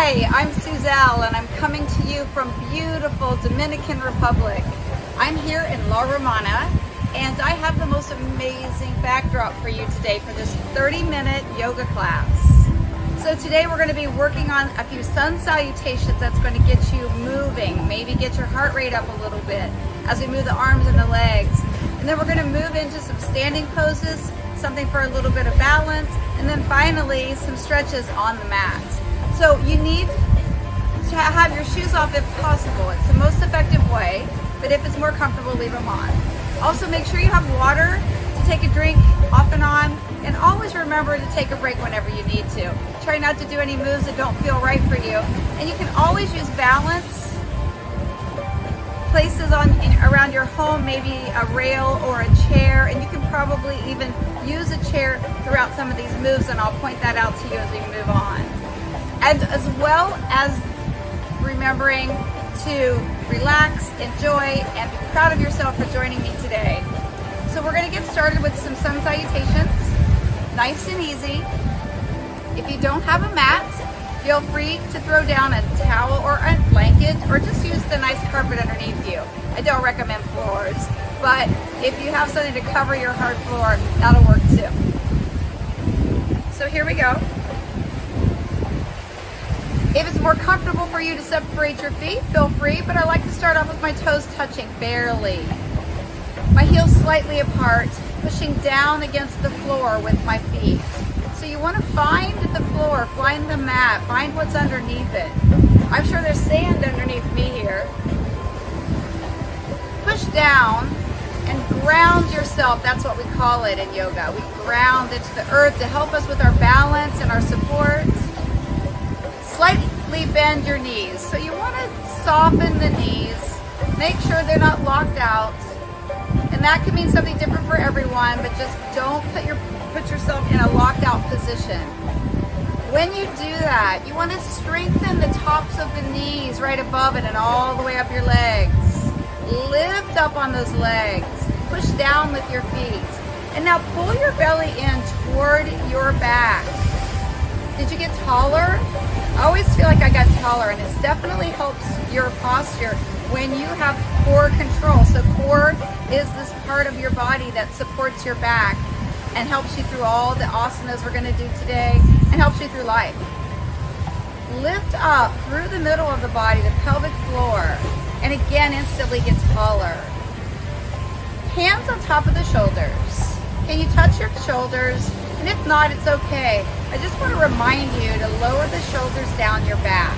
Hi, I'm Suzelle and I'm coming to you from beautiful Dominican Republic. I'm here in La Romana and I have the most amazing backdrop for you today for this 30-minute yoga class. So today we're going to be working on a few sun salutations that's going to get you moving, maybe get your heart rate up a little bit as we move the arms and the legs. And then we're going to move into some standing poses, something for a little bit of balance, and then finally some stretches on the mat. So you need to have your shoes off if possible. It's the most effective way, but if it's more comfortable, leave them on. Also make sure you have water to take a drink off and on, and always remember to take a break whenever you need to. Try not to do any moves that don't feel right for you. And you can always use balance places around your home, maybe a rail or a chair, and you can probably even use a chair throughout some of these moves, and I'll point that out to you as we move on. And as well as remembering to relax, enjoy, and be proud of yourself for joining me today. So we're going to get started with some sun salutations, nice and easy. If you don't have a mat, feel free to throw down a towel or a blanket, or just use the nice carpet underneath you. I don't recommend floors, but if you have something to cover your hard floor, that'll work too. So here we go. If it's more comfortable for you to separate your feet, feel free, but I like to start off with my toes touching barely. My heels slightly apart, pushing down against the floor with my feet. So you want to find the floor, find the mat, find what's underneath it. I'm sure there's sand underneath me here. Push down and ground yourself. That's what we call it in yoga. We ground into the earth to help us with our balance and our support. Slightly bend your knees. So you want to soften the knees. Make sure they're not locked out. And that can mean something different for everyone, but just don't put yourself in a locked out position. When you do that, you want to strengthen the tops of the knees right above it and all the way up your legs. Lift up on those legs. Push down with your feet. And now pull your belly in toward your back. Did you get taller? I always feel like I got taller, and it definitely helps your posture when you have core control. So core is this part of your body that supports your back and helps you through all the asanas we're going to do today, and helps you through life. Lift up through the middle of the body, the pelvic floor, and again instantly get taller. Hands on top of the shoulders. Can you touch your shoulders? And if not, it's okay. I just want to remind you to lower the shoulders down your back,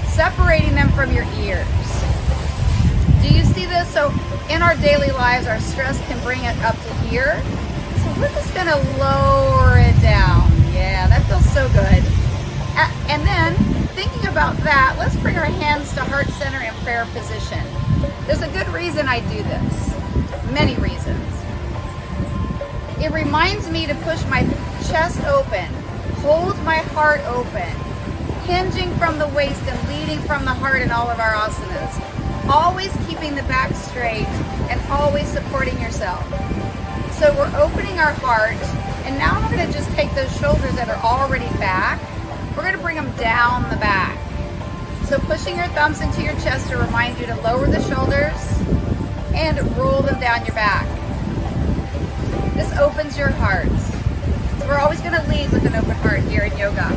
separating them from your ears. Do you see this? So in our daily lives, our stress can bring it up to here. So we're just going to lower it down. Yeah, that feels so good. And then thinking about that, let's bring our hands to heart center in prayer position. There's a good reason I do this. Many reasons. It reminds me to push my chest open, hold my heart open, hinging from the waist and leading from the heart in all of our asanas. Always keeping the back straight and always supporting yourself. So we're opening our heart, and now we're going to just take those shoulders that are already back. We're going to bring them down the back. So pushing your thumbs into your chest to remind you to lower the shoulders and roll them down your back. This opens your heart. So we're always going to lead with an open heart here in yoga.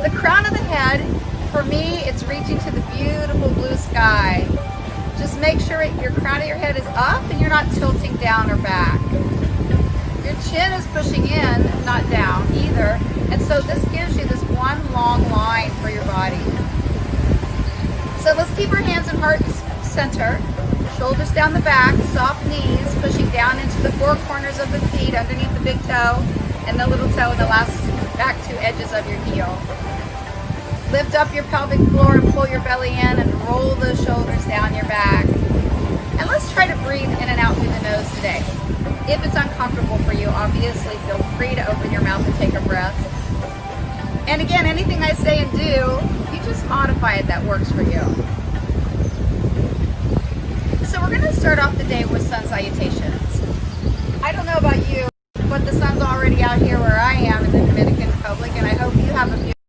The crown of the head, for me, it's reaching to the beautiful blue sky. Just make sure your crown of your head is up and you're not tilting down or back. Your chin is pushing in, not down either. And so this gives you this one long line for your body. So let's keep our hands in heart center. Shoulders down the back, soft knees, pushing down into the four corners of the feet, underneath the big toe and the little toe and the last back two edges of your heel. Lift up your pelvic floor and pull your belly in and roll those shoulders down your back. And let's try to breathe in and out through the nose today. If it's uncomfortable for you, obviously feel free to open your mouth and take a breath. And again, anything I say and do, you just modify it that works for you. So we're going to start off the day with sun salutations. I don't know about you, but the sun's already out here where I am in the Dominican Republic, and I hope you have a beautiful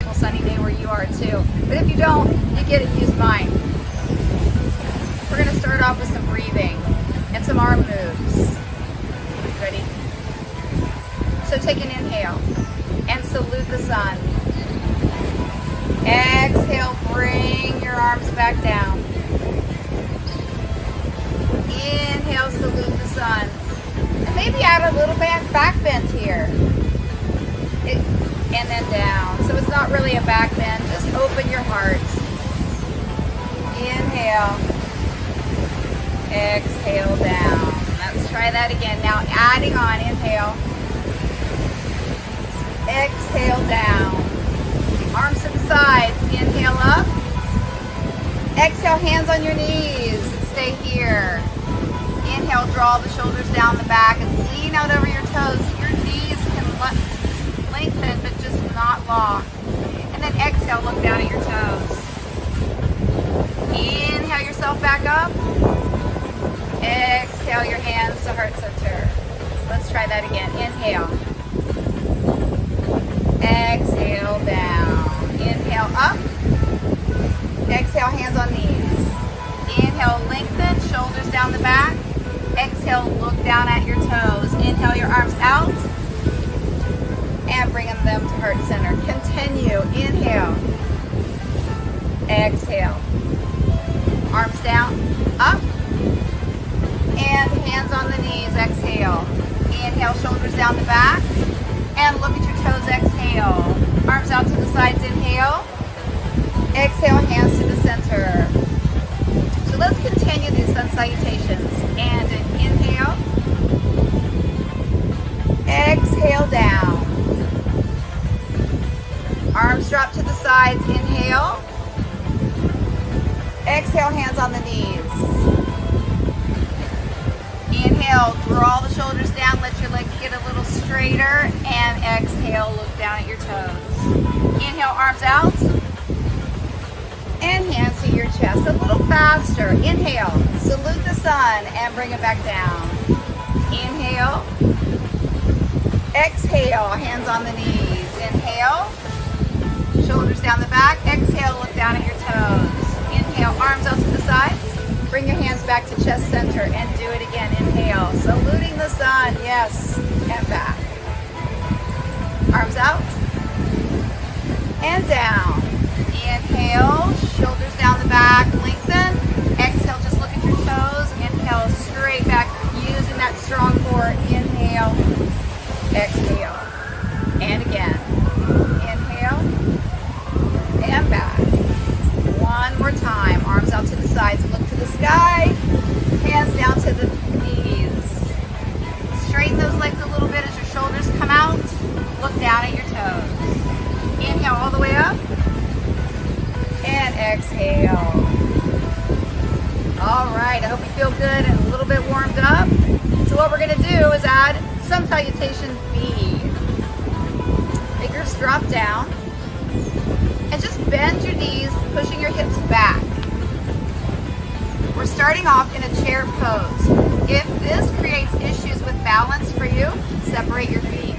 don't, you get it, use mine. We're gonna start off with some breathing and some arm moves. Ready? So take an inhale and salute the sun. Exhale, bring your arms back down. Inhale, salute the sun. And maybe add a little back bend here. And then down. So it's not really a back bend, just open your heart. Inhale. Exhale, down. Let's try that again. Now adding on, inhale. Exhale, down. Arms to the sides. Inhale up. Exhale, hands on your knees. Stay here. Inhale, draw the shoulders down the back and lean out over your toes. Your knees can lengthen, but just not lock. And then exhale, look down at your toes. Inhale yourself back up. Exhale your hands to heart center. Let's try that again. Inhale. Exhale, down. Inhale, up. Exhale, hands on knees. Inhale, lengthen, shoulders down the back. Exhale, look down at your toes. Inhale, your arms out. And bringing them to heart center. Continue. Inhale. Exhale. Arms down. Up. And hands on the knees. Exhale. Inhale, shoulders down the back. And look at your toes. Exhale. Arms out to the sides. Inhale. Exhale, hands to the center. So let's continue these sun salutations. And an inhale. Exhale, down. Arms drop to the sides. Inhale. Exhale, hands on the knees. Inhale, draw the shoulders down. Let your legs get a little straighter. And exhale, look down at your toes. Inhale, arms out. And hands to your chest. A little faster. Inhale, salute the sun and bring it back down. Inhale. Exhale, hands on the knees. Inhale. Shoulders down the back. Exhale, look down at your toes. Inhale, arms out to the sides. Bring your hands back to chest center and do it again. Inhale, saluting the sun. Yes, and back. Arms out. And down. Inhale, shoulders down the back. Lengthen. Exhale, just look at your toes. Inhale, straight back, using that strong core. Inhale. Exhale. And again. Inhale. And back. One more time. Arms out to the sides. Look to the sky. Hands down to the knees. Straighten those legs a little bit as your shoulders come out. Look down at your toes. Inhale all the way up. And exhale. All right. I hope you feel good and a little bit warmed up. So what we're going to do is add Sun Salutation V. Fingers drop down. And just bend your knees, pushing your hips back. We're starting off in a chair pose. If this creates issues with balance for you, separate your feet.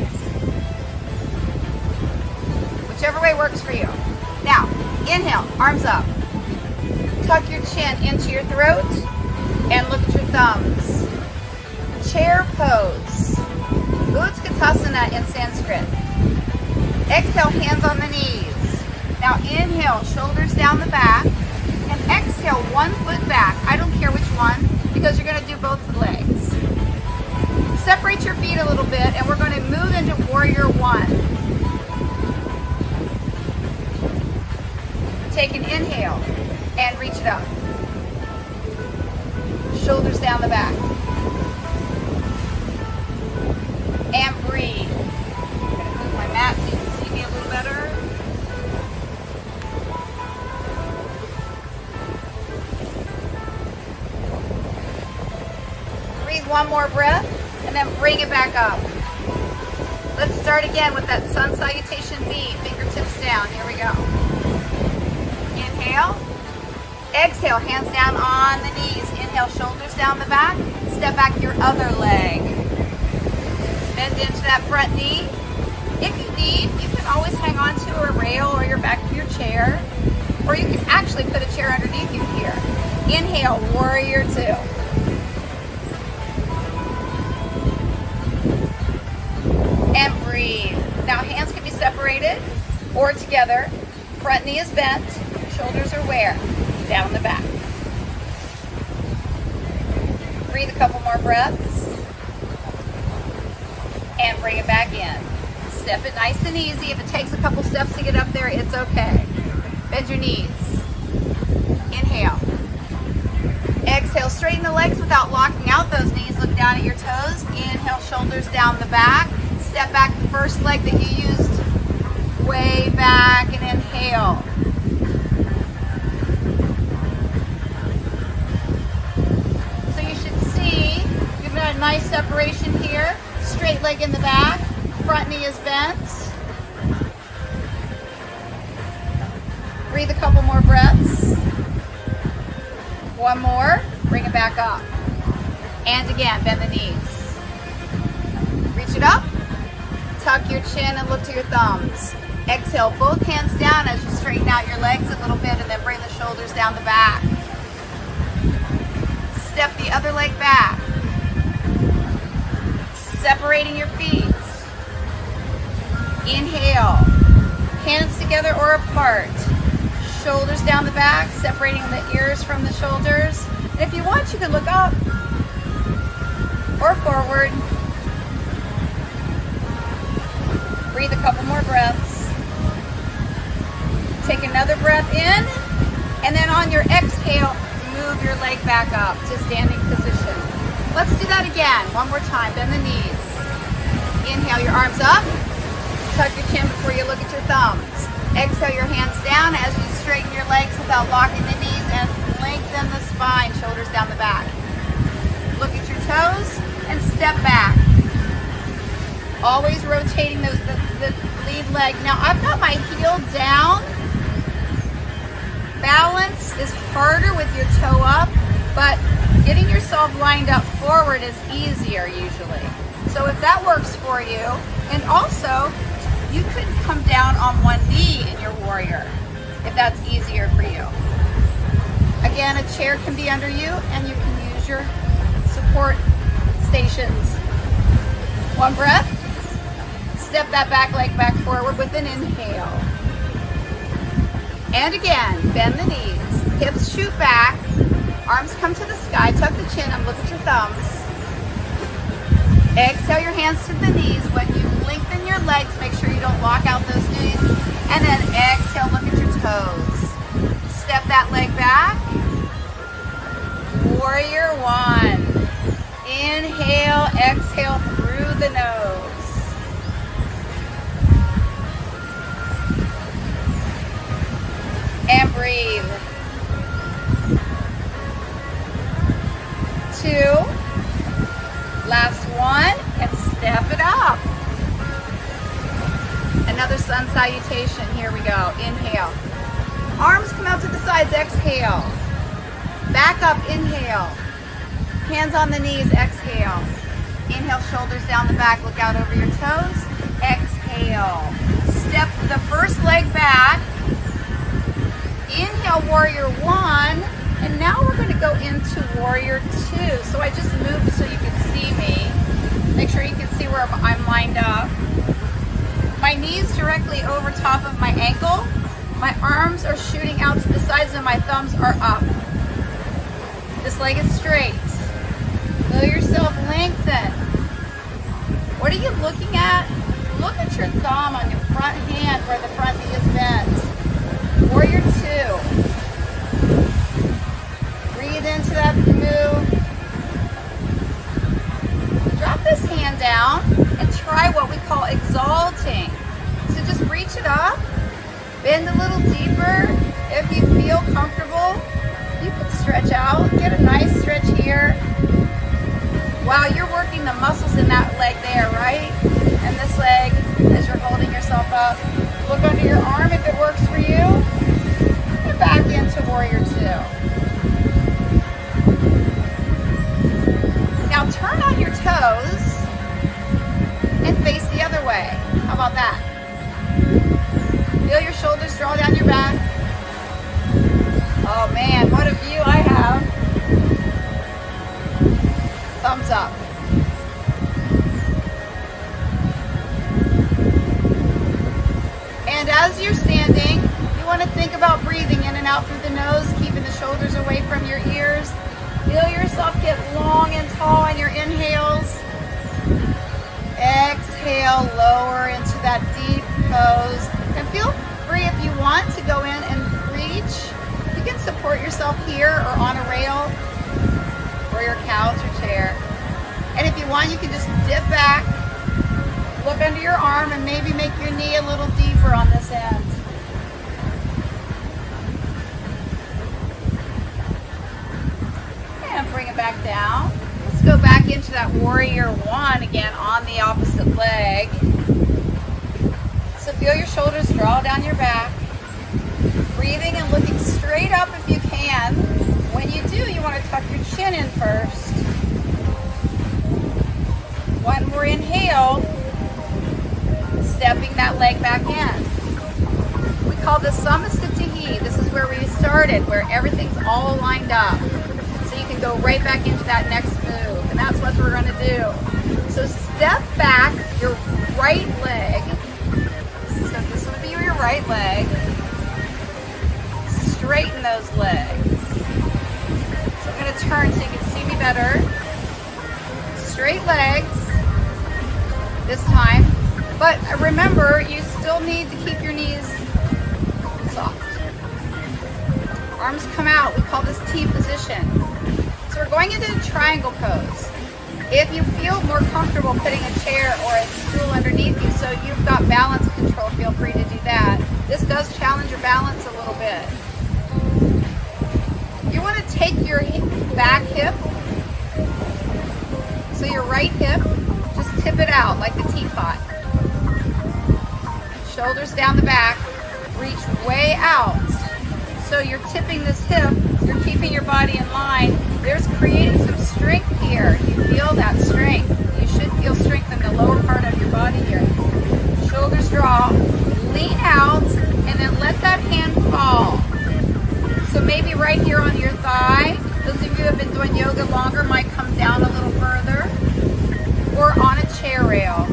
Whichever way works for you. Now, inhale, arms up. Tuck your chin into your throat and look at your thumbs. Chair pose. Utkatasana in Sanskrit. Exhale, hands on the knees. Now inhale, shoulders down the back, and exhale, one foot back. I don't care which one, because you're going to do both legs. Separate your feet a little bit, and we're going to move into Warrior One. Take an inhale, and reach it up. Shoulders down the back. And breathe. I'm going to move my mat so you can see me a little better. One more breath, and then bring it back up. Let's start again with that Sun Salutation V. Fingertips down. Here we go. Inhale. Exhale, hands down on the knees. Inhale, shoulders down the back. Step back your other leg. Bend into that front knee. If you need, you can always hang on to a rail or your back of your chair. Or you can actually put a chair underneath you here. Inhale, warrior two. And breathe. Now hands can be separated or together. Front knee is bent. Shoulders are where? Down the back. Breathe a couple more breaths. And bring it back in. Step it nice and easy. If it takes a couple steps to get up there, it's okay. Bend your knees. Inhale. Exhale, straighten the legs without locking out those knees. Look down at your toes. Inhale, shoulders down the back. Step back the first leg that you used way back and inhale. So you should see, you've got a nice separation here. Straight leg in the back. Front knee is bent. Breathe a couple more breaths. One more. Bring it back up. And again, bend the knees. Reach it up. Tuck your chin and look to your thumbs. Exhale, both hands down as you straighten out your legs a little bit and then bring the shoulders down the back. Step the other leg back. Separating your feet. Inhale. Hands together or apart. Shoulders down the back, separating the ears from the shoulders. And if you want, you can look up or forward. Breathe a couple more breaths. Take another breath in, and then on your exhale, move your leg back up to standing position. Let's do that again. One more time. Bend the knees. Inhale, your arms up. Tuck your chin before you look at your thumbs. Exhale your hands down as you straighten your legs without locking the knees and lengthen the spine, shoulders down the back. Look at your toes and step back. Always rotating the lead leg. Now I've got my heel down. Balance is harder with your toe up, but getting yourself lined up forward is easier usually. So if that works for you, and also you could come down on one knee in your warrior if that's easier for you. Again, a chair can be under you and you can use your support stations. One breath. Step that back leg back forward with an inhale. And again, bend the knees. Hips shoot back. Arms come to the sky. Tuck the chin and look at your thumbs. Exhale your hands to the knees. When you lengthen your legs, make sure you don't lock out those knees. And then exhale, look at your toes. Step that leg back. Warrior one. Inhale, exhale through the nose. And breathe. 2. Last one, and step it up. Another sun salutation. Here we go. Inhale. Arms come out to the sides. Exhale. Back up. Inhale. Hands on the knees. Exhale. Inhale, shoulders down the back. Look out over your toes. Exhale. Step the first leg back. Inhale, warrior one. And now we're going to go into warrior two. So I just moved so you can see me. Make sure you can see where I'm lined up. My knees directly over top of my ankle. My arms are shooting out to the sides and my thumbs are up. This leg is straight. Feel yourself lengthen. What are you looking at? Look at your thumb on your front hand where the front knee is bent. Warrior two. Breathe into that move. Drop this hand down and try what we call exalting. So just reach it up, bend a little deeper. If you feel comfortable, you can stretch out. Get a nice stretch here. Wow, you're working the muscles in that leg there, right? And this leg as you're holding yourself up. Look under your arm if it works for you. And back into warrior two. Now turn on your toes and face the other way. How about that? Feel your shoulders draw down your back. Oh man, what a view I have. Thumbs up. And as you're standing, you want to think about breathing in and out through the nose, keeping the shoulders away from your ears. Feel yourself get long and tall on your inhales. Exhale, lower into that deep pose. And feel free if you want to go in and reach. You can support yourself here or on a rail or your couch or chair. And if you want, you can just dip back, look under your arm, and maybe make your knee a little deeper on this end. And bring it back down. Let's go back into that warrior one again on the opposite leg. So feel your shoulders draw down your back. Breathing and looking straight up if you can. When you do, you want to tuck your chin in first. One more inhale. Stepping that leg back in. We call this Salutation. This is where we started, where everything's all lined up. So you can go right back into that next move. And that's what we're going to do. So step back your right leg. So this would be your right leg. Straighten those legs. So I'm going to turn so you can see me better. Straight legs this time. But remember, you still need to keep your knees soft. Arms come out. We call this T position. So we're going into the triangle pose. If you feel more comfortable putting a chair or a stool underneath you so you've got balance control, feel free to do that. This does challenge your balance a little bit. You want to take your back hip, so your right hip, just tip it out like the teapot. Shoulders down the back, reach way out. So you're tipping this hip, you're keeping your body in line. There's creating some strength here. You feel that strength. You should feel strength in the lower part of your body here. Shoulders draw, lean out, and then let that hand fall. So maybe right here on your thigh. Those of you who have been doing yoga longer might come down a little further. Or on a chair rail.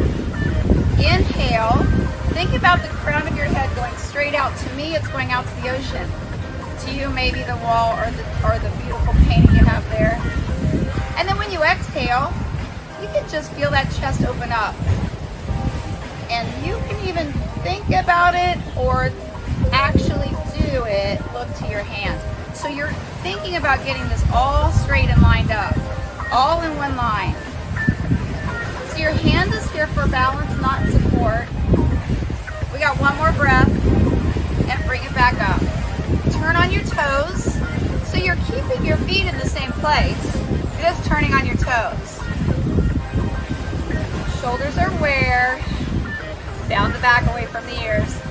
Inhale. Think about the crown of your head going straight out. To me, it's going out to the ocean. To you, maybe the wall or the beautiful painting you have there. And then when you exhale, you can just feel that chest open up. And you can even think about it or actually do it. Look to your hands. So you're thinking about getting this all straight and lined up, all in one line. So your hand is here for balance, not support. We got one more breath and bring it back up. Turn on your toes. So you're keeping your feet in the same place, just turning on your toes. Shoulders are where? Down the back, away from the ears.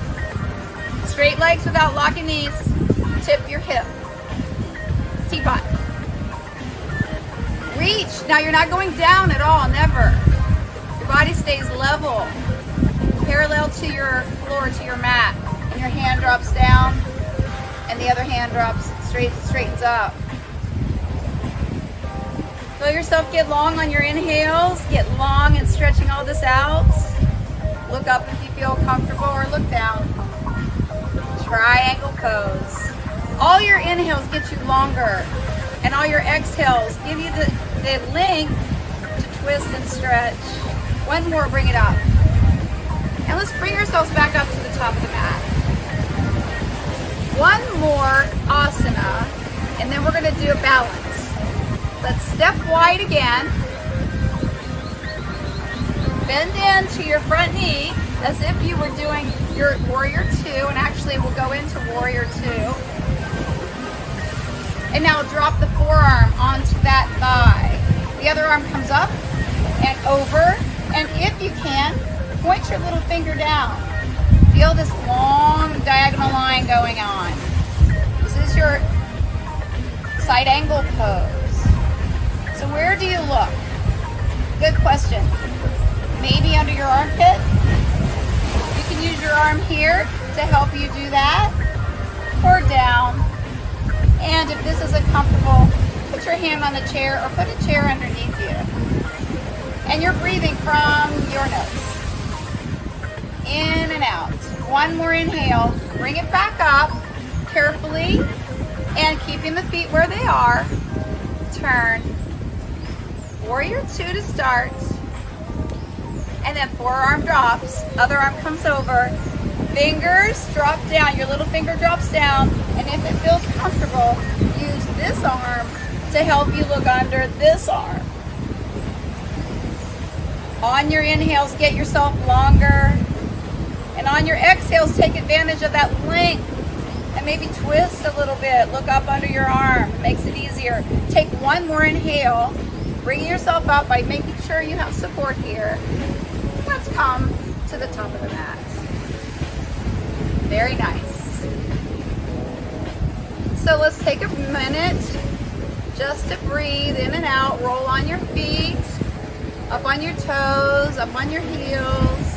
Straight legs without locking knees. Tip your hip. Teapot. Reach. Now you're not going down at all, never. Your body stays level, parallel to your floor, to your mat. And your hand drops down, and the other hand drops straightens up. Feel yourself get long on your inhales. Get long and stretching all this out. Look up if you feel comfortable, or look down. Triangle pose. All your inhales get you longer, and all your exhales give you the length to twist and stretch. One more, bring it up. And let's bring ourselves back up to the top of the mat. One more asana, and then we're going to do a balance. Let's step wide again. Bend into your front knee as if you were doing your warrior two, and actually we'll go into warrior two. And now drop the forearm onto that thigh. The other arm comes up and over, and if you can, point your little finger down. Feel this long diagonal line going on. This is your side angle pose. So where do you look? Good question. Maybe under your armpit. You can use your arm here to help you do that. Or down. And if this isn't comfortable, put your hand on the chair or put a chair underneath you. And you're breathing from your nose. In and out. One more inhale. Bring it back up carefully and keeping the feet where they are. Turn. Warrior 2 to start. And then forearm drops. Other arm comes over. Fingers drop down. Your little finger drops down. And if it feels comfortable, use this arm to help you look under this arm. On your inhales, get yourself longer. And on your exhales, take advantage of that length and maybe twist a little bit. Look up under your arm. It makes it easier. Take one more inhale. Bring yourself up by making sure you have support here. Let's come to the top of the mat. Very nice. So let's take a minute just to breathe in and out. Roll on your feet, up on your toes, up on your heels.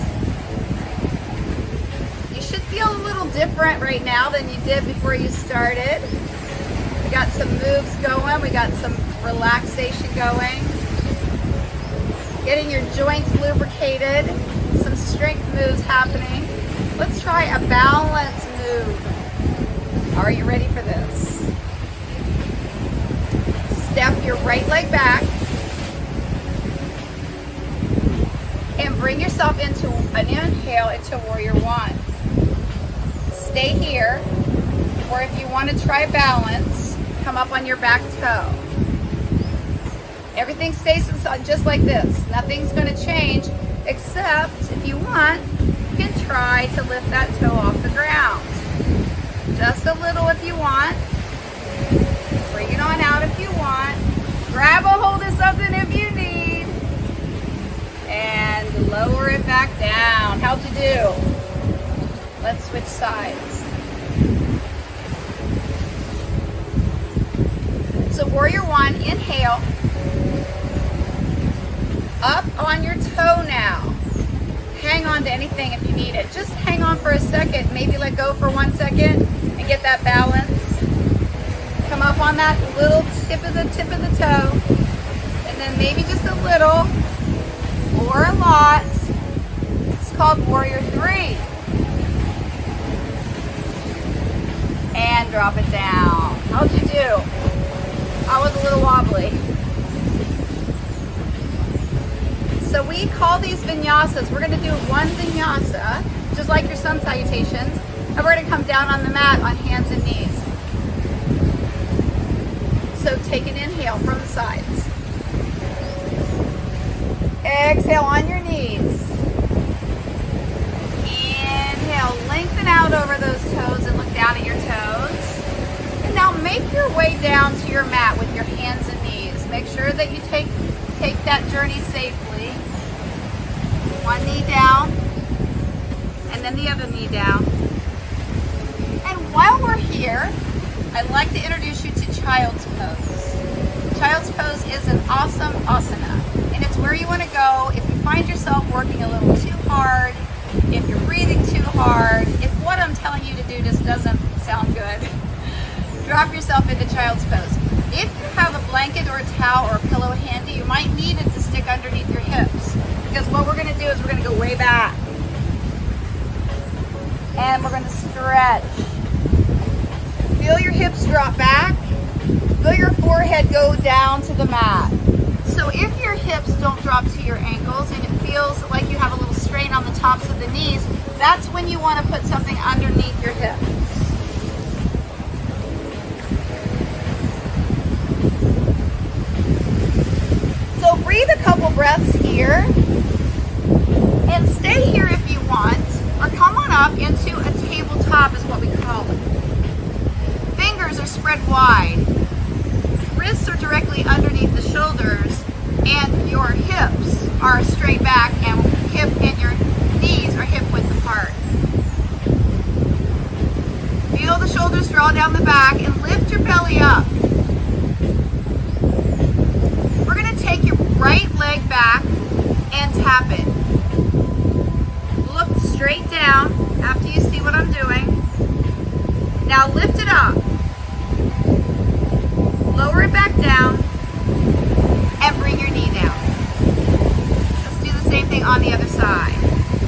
You should feel a little different right now than you did before you started. We got some moves going. We got some relaxation going. Getting your joints lubricated. Some strength moves happening. Let's try a balance move. Are you ready for this? Step your right leg back. And bring yourself into an inhale into Warrior 1. Stay here, or if you want to try balance, come up on your back toe. Everything stays inside just like this. Nothing's going to change, except if you want, you can try to lift that toe off the ground. Just a little if you want. Bring it on out if you want. Grab a hold of something if you need. And lower it back down. How'd you do? Let's switch sides. So Warrior 1, inhale. Up on your toe now. Hang on to anything if you need it. Just hang on for a second. Maybe let go for 1 second and get that balance. Come up on that little tip of the toe. And then maybe just a little or a lot. It's called Warrior 3. And drop it down. How'd you do? I was a little wobbly. So we call these vinyasas. We're going to do one vinyasa, just like your sun salutations. And we're going to come down on the mat on hands and knees. So take an inhale from the sides. Exhale on your knees. Inhale, lengthen out over those toes and look down at your toes. And now make your way down to your mat with your hands and knees. Make sure that you take that journey safely. One knee down, and then the other knee down. And while we're here, I'd like to introduce you to Child's Pose. Child's Pose is an awesome asana, and it's where you want to go if you find yourself working a little too hard, if you're breathing too hard, if what I'm telling you to do just doesn't sound good. Drop yourself into Child's Pose. If you have a blanket or a towel or a pillow handy, you might need it to stick underneath your hips. Because what we're going to do is we're going to go way back. And we're going to stretch. Feel your hips drop back. Feel your forehead go down to the mat. So if your hips don't drop to your ankles and it feels like you have a little strain on the tops of the knees, that's when you want to put something underneath your hips. So breathe a couple breaths here. And stay here if you want, or come on up into a tabletop is what we call it. Fingers are spread wide. Wrists are directly underneath the shoulders, and your hips are straight back, and your knees are hip width apart. Feel the shoulders draw down the back and lift your belly up. We're going to take your right leg back and tap it. Look straight down after you see what I'm doing. Now lift it up. it back down and bring your knee down. Let's do the same thing on the other side.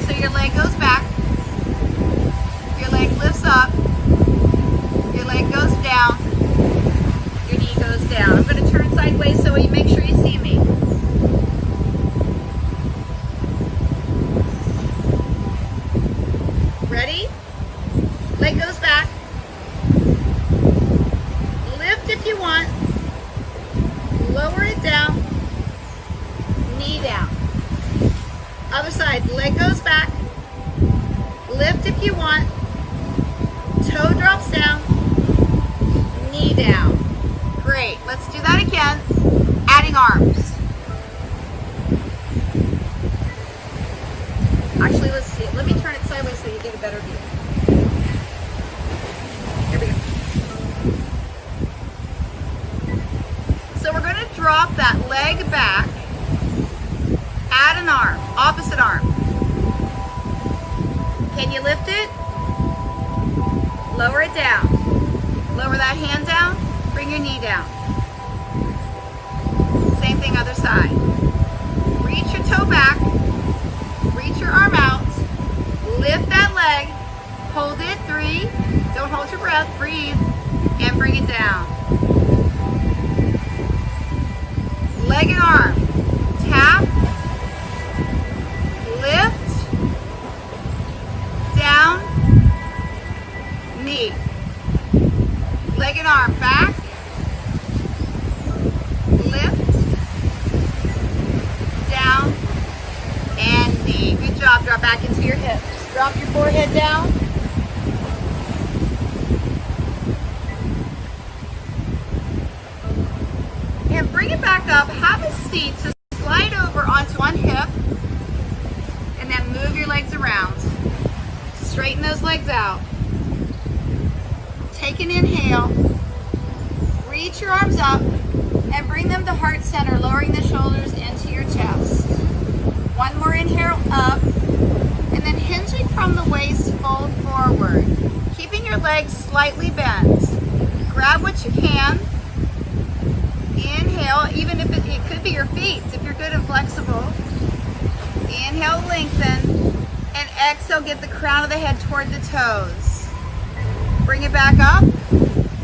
So your leg goes back, your leg lifts up, your leg goes down, your knee goes down. I'm going to turn sideways so you make sure you see me. Ready? Leg goes back. Lift if you want. Lower it down. Knee down. Other side. Leg goes back. Lift if you want. Toe drops down. Knee down. Great. Let's do that again. Adding arms. Actually, let's see. Let me turn it sideways so you get a better view. Here we go. So we're going to drop that leg back. Add an arm. Opposite arm. Can you lift it? Lower it down. Lower that hand down. Bring your knee down. Same thing other side. Reach your toe back. Reach your arm out. Lift that leg. Hold it. 3. Don't hold your breath. Breathe. And bring it down. Leg and arm. Tap. Lift. Down. Knee. Leg and arm. Back. Lift. Down. And knee. Good job. Drop back into your hips. Just drop your forehead down. And bring it back up. Have a seat. So slide over onto one hip. And then move your legs around. Straighten those legs out. Take an inhale. Reach your arms up. And bring them to heart center, lowering the shoulders into your chest. One more inhale up, and then hinging from the waist, fold forward. Keeping your legs slightly bent. Grab what you can. Inhale, even if it could be your feet, if you're good and flexible. Inhale, lengthen, and exhale, get the crown of the head toward the toes. Bring it back up.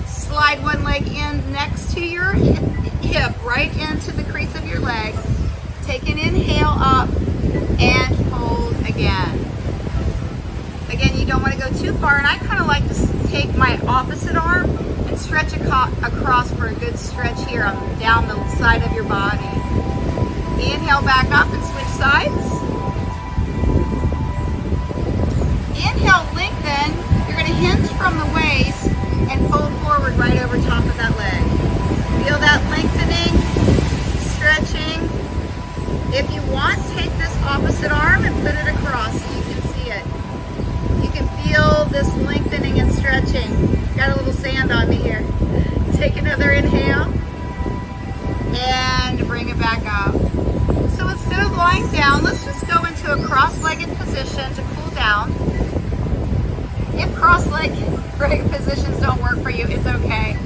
Slide one leg in next to your hip, right into the crease of your leg. Take an inhale up and fold again. Again, you don't want to go too far, and I kind of like to take my opposite arm and stretch across for a good stretch here down the side of your body. Inhale back up and switch sides. Inhale, lengthen. You're going to hinge from the waist and fold forward right over top of that leg. Feel that lengthening, stretching. If you want, take this opposite arm and put it across so you can see it. You can feel this lengthening and stretching. Got a little sand on me here. Take another inhale and bring it back up. So instead of lying down, let's just go into a cross-legged position to cool down. If cross-legged positions don't work for you, it's okay.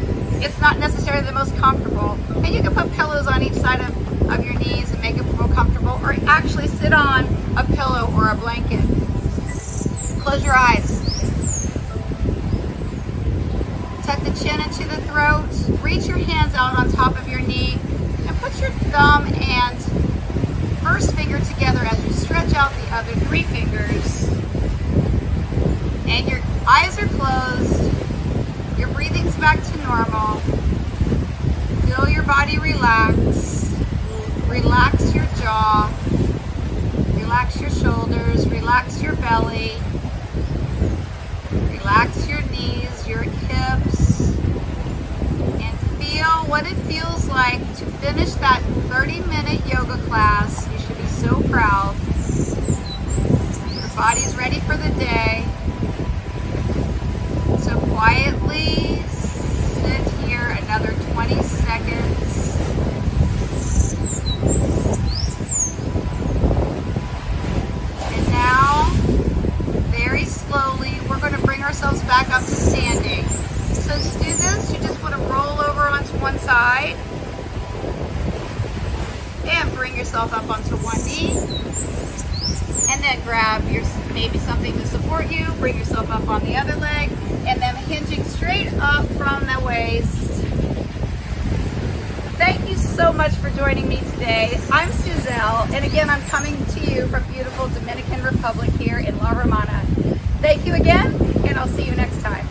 It's not necessarily the most comfortable. And you can put pillows on each side of your knees and make it feel comfortable, or actually sit on a pillow or a blanket. Close your eyes. Tuck the chin into the throat. Reach your hands out on top of your knee and put your thumb and first finger together as you stretch out the other 3 fingers. And your eyes are closed. Your breathing's back to normal. Feel your body relax. Relax your jaw. Relax your shoulders. Relax your belly. Relax your knees, your hips. And feel what it feels like to finish that 30-minute yoga class. You should be so proud. Your body's ready for the day. So quietly sit here another 20 seconds. And now, very slowly, we're going to bring ourselves back up to standing. So to do this, you just want to roll over onto one side side. And bring yourself up onto one knee. And then grab your maybe something to support you. Bring yourself up on the other leg. And then hinging straight up from the waist. Thank you so much for joining me today. I'm Suzelle, and again, I'm coming to you from beautiful Dominican Republic here in La Romana. Thank you again, and I'll see you next time.